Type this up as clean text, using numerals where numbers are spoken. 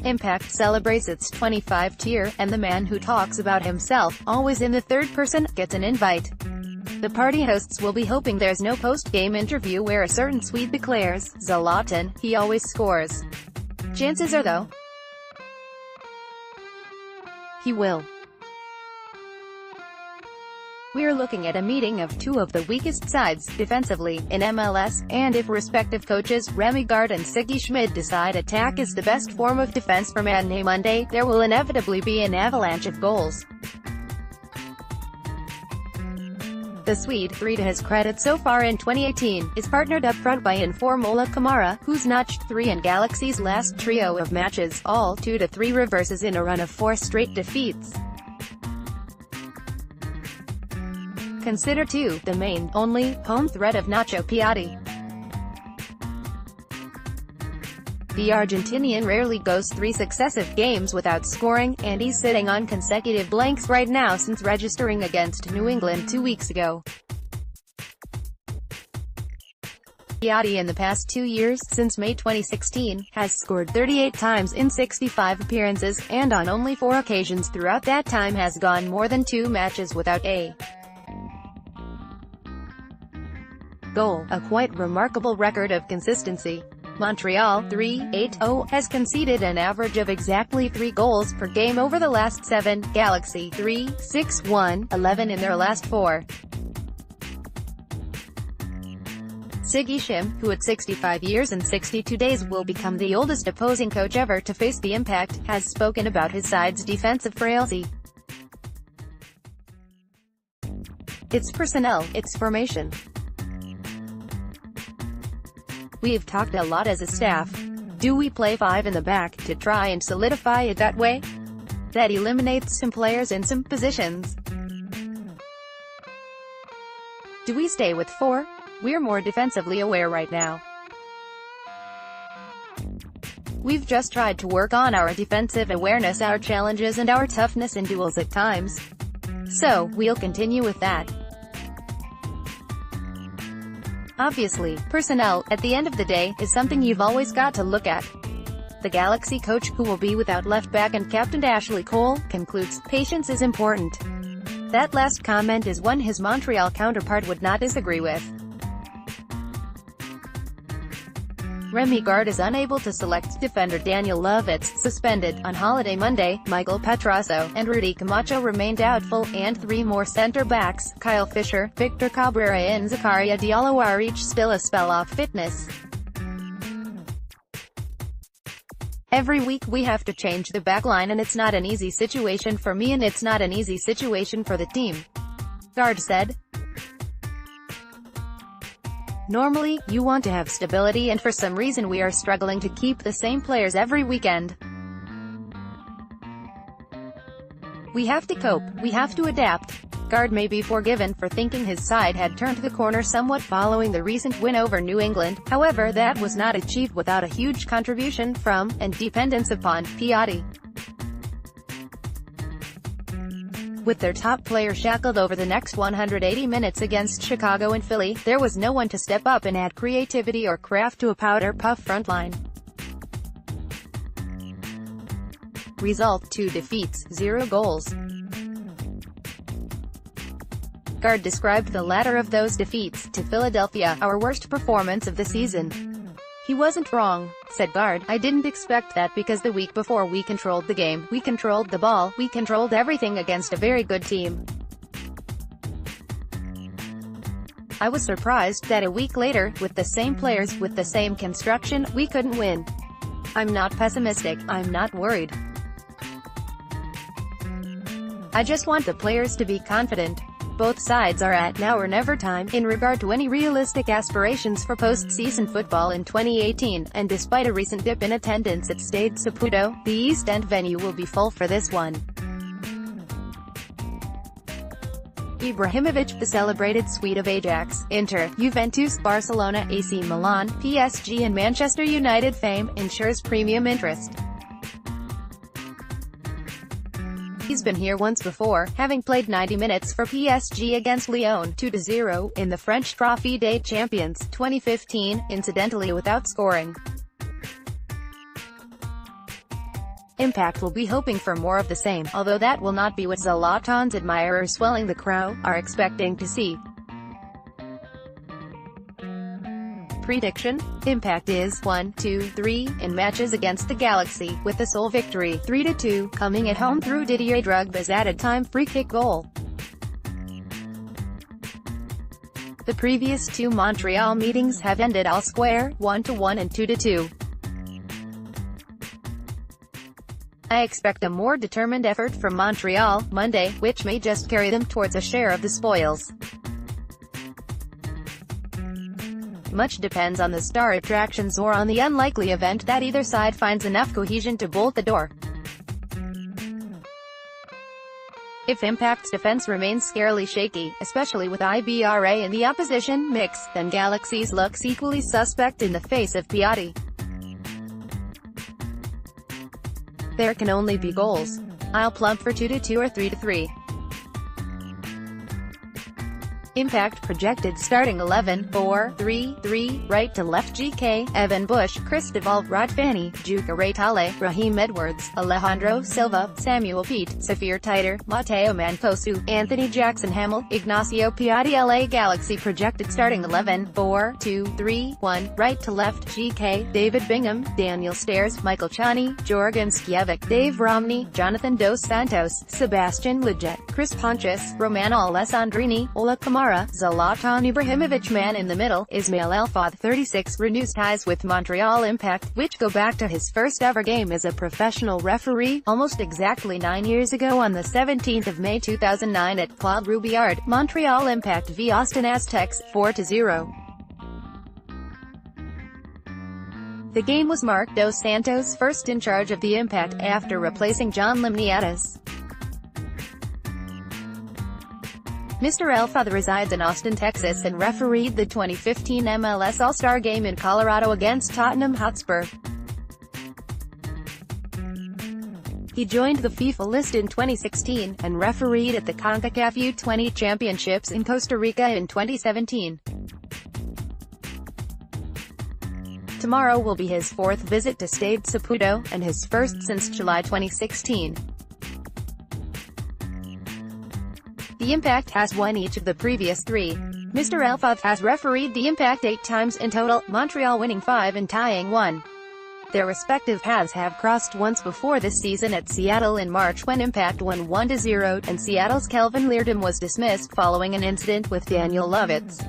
Impact celebrates its 25th year, and the man who talks about himself, always in the third person, gets an invite. The party hosts will be hoping there's no post-game interview where a certain Swede declares, "Zlatan, he always scores." Chances are, though, he will. We're looking at a meeting of two of the weakest sides, defensively, in MLS, and if respective coaches, Remi, Garde and Sigi Schmid, decide attack is the best form of defense for Matinee Monday, there will inevitably be an avalanche of goals. The Swede, 3 to his credit so far in 2018, is partnered up front by Informola Kamara, who's notched 3 in Galaxy's last trio of matches, all 2-3 reverses in a run of 4 straight defeats. Consider, too, the main, only, home threat of Nacho Piatti. The Argentinian rarely goes 3 successive games without scoring, and he's sitting on consecutive blanks right now since registering against New England 2 weeks ago. Piatti in the past 2 years, since May 2016, has scored 38 times in 65 appearances, and on only 4 occasions throughout that time has gone more than 2 matches without a goal, a quite remarkable record of consistency. Montreal, 3-8-0, has conceded an average of exactly 3 goals per game over the last 7, Galaxy, 3-6-1-11 in their last 4. Sigi Schmid, who at 65 years and 62 days will become the oldest opposing coach ever to face the Impact, has spoken about his side's defensive frailty. Its personnel, its formation. We've talked a lot as a staff. Do we play 5 in the back, to try and solidify it that way? That eliminates some players in some positions. Do we stay with 4? We're more defensively aware right now. We've just tried to work on our defensive awareness, our challenges and our toughness in duels at times. So, we'll continue with that. Obviously, personnel, at the end of the day, is something you've always got to look at. The Galaxy coach, who will be without left-back and captain Ashley Cole, concludes, patience is important. That last comment is one his Montreal counterpart would not disagree with. Remi Garde is unable to select defender Daniel Lovitz, suspended, on holiday Monday, Michael Petrasso, and Rudy Camacho remain doubtful, and 3 more center-backs, Kyle Fisher, Victor Cabrera and Zakaria Diallo are each still a spell off fitness. Every week we have to change the backline and it's not an easy situation for me and it's not an easy situation for the team, Garde said. Normally, you want to have stability and for some reason we are struggling to keep the same players every weekend. We have to cope, we have to adapt. Garde may be forgiven for thinking his side had turned the corner somewhat following the recent win over New England, however that was not achieved without a huge contribution from, and dependence upon, Piatti. With their top player shackled over the next 180 minutes against Chicago and Philly, there was no one to step up and add creativity or craft to a powder-puff frontline. Result: 2 defeats, 0 goals. Garde described the latter of those defeats, to Philadelphia, our worst performance of the season. He wasn't wrong, said Garde. I didn't expect that because the week before we controlled the game, we controlled the ball, we controlled everything against a very good team. I was surprised that a week later, with the same players, with the same construction, we couldn't win. I'm not pessimistic, I'm not worried. I just want the players to be confident. Both sides are at now or never time, in regard to any realistic aspirations for post-season football in 2018, and despite a recent dip in attendance at Stade Saputo, the East End venue will be full for this one. Ibrahimovic, the celebrated Swede of Ajax, Inter, Juventus, Barcelona, AC Milan, PSG and Manchester United fame, ensures premium interest. He's been here once before, having played 90 minutes for PSG against Lyon, 2-0, in the French Trophy des Champions, 2015, incidentally without scoring. Impact will be hoping for more of the same, although that will not be what Zlatan's admirers swelling the crow are expecting to see. Prediction: Impact is 1-2-3 in matches against the Galaxy, with the sole victory 3-2 coming at home through Didier Drogba's added-time free-kick goal. The previous two Montreal meetings have ended all square, 1-1 and 2-2. I expect a more determined effort from Montreal Monday, which may just carry them towards a share of the spoils. Much depends on the star attractions or on the unlikely event that either side finds enough cohesion to bolt the door. If Impact's defense remains scarily shaky, especially with IBRA in the opposition mix, then Galaxy's looks equally suspect in the face of Piatti. There can only be goals. I'll plump for 2-2 or 3-3. Impact projected starting 11, 4-3-3, right to left: GK, Evan Bush, Cristobal, Rod Fanny, Juca Raytale, Raheem Edwards, Alejandro Silva, Samuel Pete, Safir Titer, Matteo Mancosu, Anthony Jackson Hamill, Ignacio Piatti. LA Galaxy projected starting 11, 4-2-3-1, right to left: GK, David Bingham, Daniel Stairs, Michael Chani, Jorgen Skjevic, Dave Romney, Jonathan Dos Santos, Sebastian Lletget, Chris Pontius, Roman Alessandrini, Ola Kamara, Zlatan Ibrahimovic. Man in the middle: Ismail El-Fadh, 36, renews ties with Montreal Impact, which go back to his first ever game as a professional referee, almost exactly 9 years ago on the 17th of May 2009 at Claude Robillard. Montreal Impact v Austin Aztecs, 4-0. The game was Marc Dos Santos' first in charge of the Impact, after replacing John Limniatis. Mr. El-Fadh resides in Austin, Texas, and refereed the 2015 MLS All-Star Game in Colorado against Tottenham Hotspur. He joined the FIFA list in 2016, and refereed at the CONCACAF U20 Championships in Costa Rica in 2017. Tomorrow will be his fourth visit to Stade Saputo, and his first since July 2016. The Impact has won each of the previous three. Mr. El-Fadh has refereed the Impact 8 times in total, Montreal winning 5 and tying 1. Their respective paths have crossed once before this season at Seattle in March when Impact won 1-0, and Seattle's Kelvin Leerdam was dismissed following an incident with Daniel Lovitz.